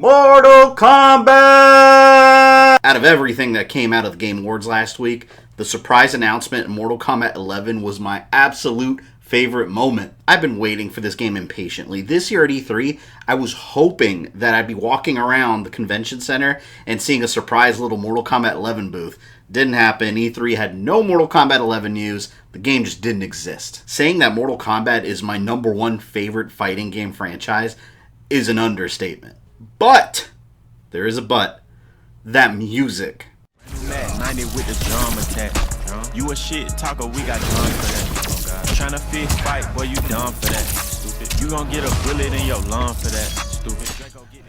Mortal Kombat! Out of everything that came out of the Game Awards last week, the surprise announcement in Mortal Kombat 11 was my absolute favorite moment. I've been waiting for this game impatiently. This year at E3, I was hoping that I'd be walking around the convention center and seeing a surprise little Mortal Kombat 11 booth. Didn't happen. E3 had no Mortal Kombat 11 news. The game just didn't exist. Saying that Mortal Kombat is my #1 favorite fighting game franchise is an understatement. But, there is a but, that music. With the drum attack. You a shit talker, we got done for that. Tryna fist fight, boy, you dumb for that. Stupid. You gon' get a bullet in your lung for that. Stupid.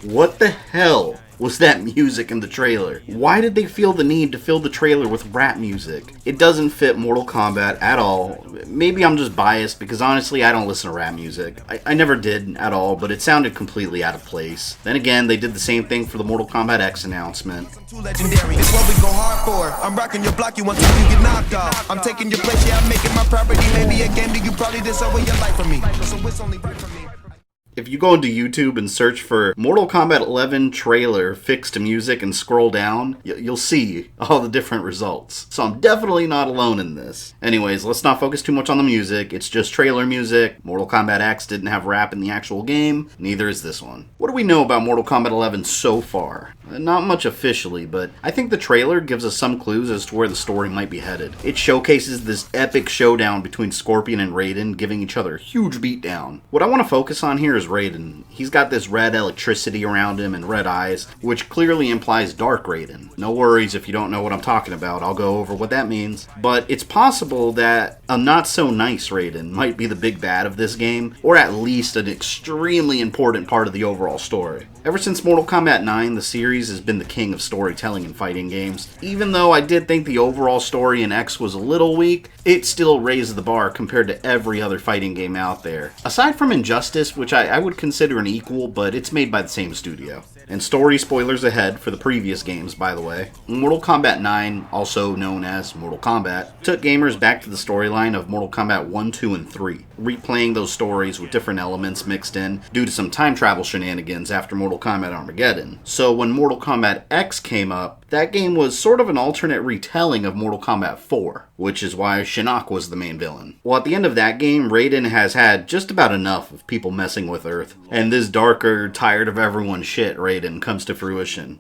What the hell was that music in the trailer? Why did they feel the need to fill the trailer with rap music? It doesn't fit Mortal Kombat at all. Maybe I'm just biased because honestly I don't listen to rap music. I never did at all, but it sounded completely out of place. Then again, they did the same thing for the Mortal Kombat X announcement. Legendary. It's what we go hard for. I'm rocking your block, you want to get knocked off. I'm taking your place, yeah, I'm making my property. Maybe a game that you probably deserve your life from me. So it's only right for me. If you go into YouTube and search for Mortal Kombat 11 trailer fixed music and scroll down, you'll see all the different results. So I'm definitely not alone in this. Anyways, let's not focus too much on the music. It's just trailer music. Mortal Kombat X didn't have rap in the actual game. Neither is this one. What do we know about Mortal Kombat 11 so far? Not much officially, but I think the trailer gives us some clues as to where the story might be headed. It showcases this epic showdown between Scorpion and Raiden, giving each other a huge beatdown. What I want to focus on here is Raiden. He's got this red electricity around him and red eyes, which clearly implies Dark Raiden. No worries if you don't know what I'm talking about, I'll go over what that means. But it's possible that a not-so-nice Raiden might be the big bad of this game, or at least an extremely important part of the overall story. Ever since Mortal Kombat 9, the series has been the king of storytelling in fighting games. Even though I did think the overall story in X was a little weak, it still raised the bar compared to every other fighting game out there. Aside from Injustice, which I would consider an equal, but it's made by the same studio. And story spoilers ahead for the previous games, by the way. Mortal Kombat 9, also known as Mortal Kombat, took gamers back to the storyline of Mortal Kombat 1, 2, and 3, replaying those stories with different elements mixed in due to some time travel shenanigans after Mortal Kombat Armageddon. So when Mortal Kombat X came up, that game was sort of an alternate retelling of Mortal Kombat 4, which is why Shinnok was the main villain. Well, at the end of that game, Raiden has had just about enough of people messing with Earth, and this darker, tired of everyone's shit Raiden comes to fruition.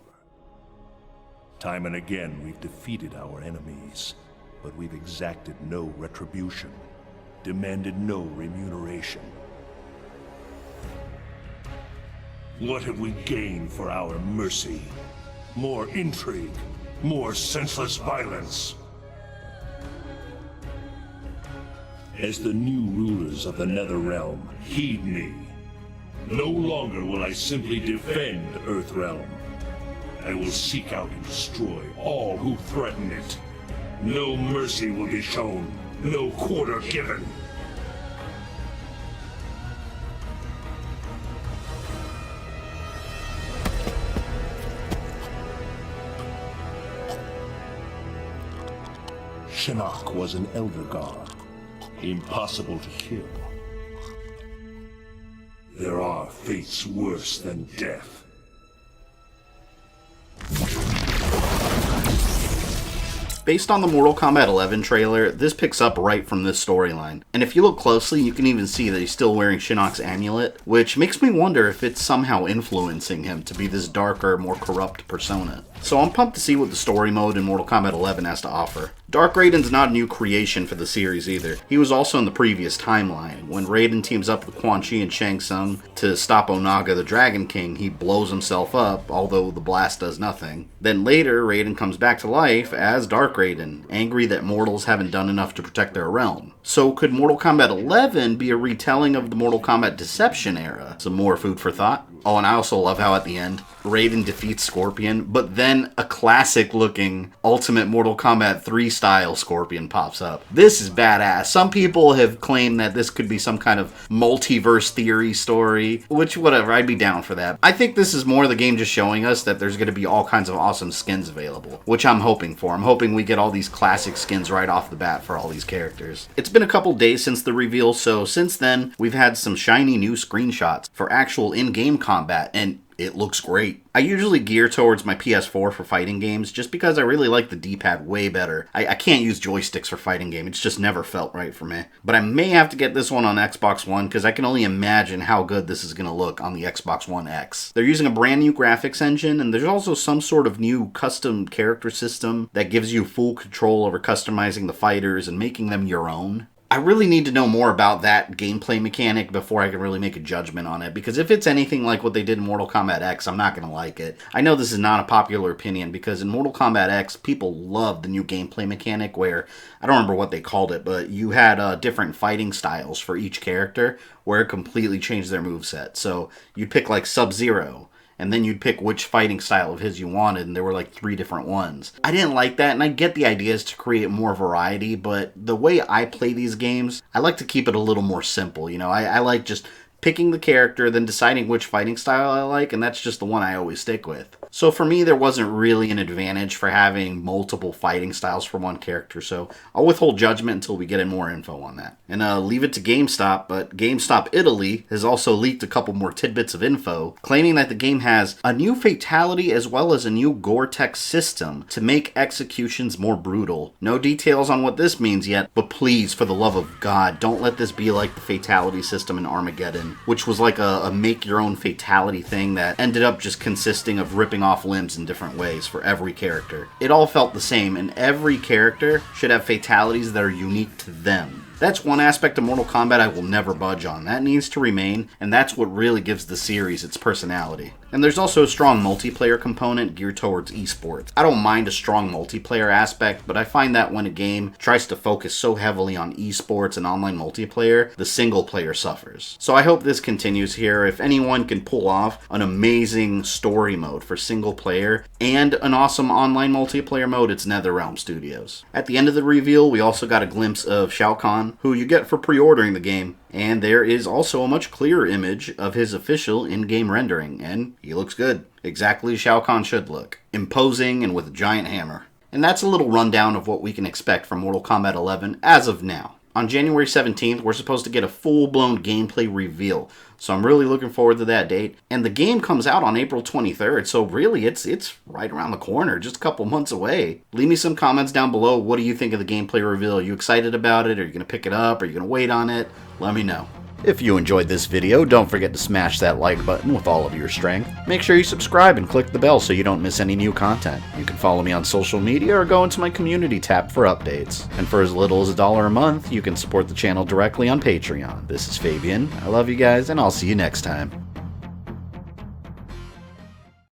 Time and again, we've defeated our enemies, but we've exacted no retribution, demanded no remuneration. What have we gained for our mercy? More intrigue, more senseless violence. As the new rulers of the Netherrealm, heed me. No longer will I simply defend Earthrealm. I will seek out and destroy all who threaten it. No mercy will be shown, no quarter given. Shinnok was an Elder God, impossible to kill. There are fates worse than death. Based on the Mortal Kombat 11 trailer, this picks up right from this storyline. And if you look closely, you can even see that he's still wearing Shinnok's amulet, which makes me wonder if it's somehow influencing him to be this darker, more corrupt persona. So I'm pumped to see what the story mode in Mortal Kombat 11 has to offer. Dark Raiden's not a new creation for the series either. He was also in the previous timeline. When Raiden teams up with Quan Chi and Shang Tsung to stop Onaga the Dragon King, he blows himself up, although the blast does nothing. Then later, Raiden comes back to life as Dark Raiden, angry that mortals haven't done enough to protect their realm. So could Mortal Kombat 11 be a retelling of the Mortal Kombat Deception era? Some more food for thought. Oh, and I also love how at the end, Raiden defeats Scorpion, but then a classic-looking Ultimate Mortal Kombat 3 style Scorpion pops up. This is badass. Some people have claimed that this could be some kind of multiverse theory story, which, whatever, I'd be down for that. I think this is more the game just showing us that there's going to be all kinds of awesome skins available, which I'm hoping for. I'm hoping we get all these classic skins right off the bat for all these characters. It's been a couple days since the reveal, so since then, we've had some shiny new screenshots for actual in-game combat, and it looks great. I usually gear towards my PS4 for fighting games just because I really like the D-pad way better. I can't use joysticks for fighting games. It's just never felt right for me. But I may have to get this one on Xbox One because I can only imagine how good this is going to look on the Xbox One X. They're using a brand new graphics engine, and there's also some sort of new custom character system that gives you full control over customizing the fighters and making them your own. I really need to know more about that gameplay mechanic before I can really make a judgment on it, because if it's anything like what they did in Mortal Kombat X, I'm not going to like it. I know this is not a popular opinion, because in Mortal Kombat X, people loved the new gameplay mechanic where, I don't remember what they called it, but you had different fighting styles for each character where it completely changed their moveset. So you'd pick like Sub-Zero, and then you'd pick which fighting style of his you wanted, and there were like 3 different ones. I didn't like that, and I get the idea is to create more variety, but the way I play these games, I like to keep it a little more simple. You know, I like just picking the character, then deciding which fighting style I like, and that's just the one I always stick with. So for me, there wasn't really an advantage for having multiple fighting styles for one character, so I'll withhold judgment until we get in more info on that. And leave it to GameStop, but GameStop Italy has also leaked a couple more tidbits of info, claiming that the game has a new fatality as well as a new Gore-Tex system to make executions more brutal. No details on what this means yet, but please, for the love of God, don't let this be like the fatality system in Armageddon, which was like a make-your-own fatality thing that ended up just consisting of ripping off limbs in different ways for every character. It all felt the same, and every character should have fatalities that are unique to them. That's one aspect of Mortal Kombat I will never budge on. That needs to remain, and that's what really gives the series its personality. And there's also a strong multiplayer component geared towards esports. I don't mind a strong multiplayer aspect, but I find that when a game tries to focus so heavily on esports and online multiplayer, the single player suffers. So I hope this continues here. If anyone can pull off an amazing story mode for single player and an awesome online multiplayer mode, it's NetherRealm Studios. At the end of the reveal, we also got a glimpse of Shao Kahn, who you get for pre-ordering the game, and there is also a much clearer image of his official in-game rendering, and he looks good. Exactly as Shao Kahn should look. Imposing and with a giant hammer. And that's a little rundown of what we can expect from Mortal Kombat 11 as of now. On January 17th, we're supposed to get a full-blown gameplay reveal, so I'm really looking forward to that date. And the game comes out on April 23rd, so really it's right around the corner, just a couple months away. Leave me some comments down below. What do you think of the gameplay reveal? Are you excited about it? Are you going to pick it up? Are you going to wait on it? Let me know. If you enjoyed this video, don't forget to smash that like button with all of your strength. Make sure you subscribe and click the bell so you don't miss any new content. You can follow me on social media or go into my community tab for updates. And for as little as $1 a month, you can support the channel directly on Patreon. This is Fabian, I love you guys, and I'll see you next time.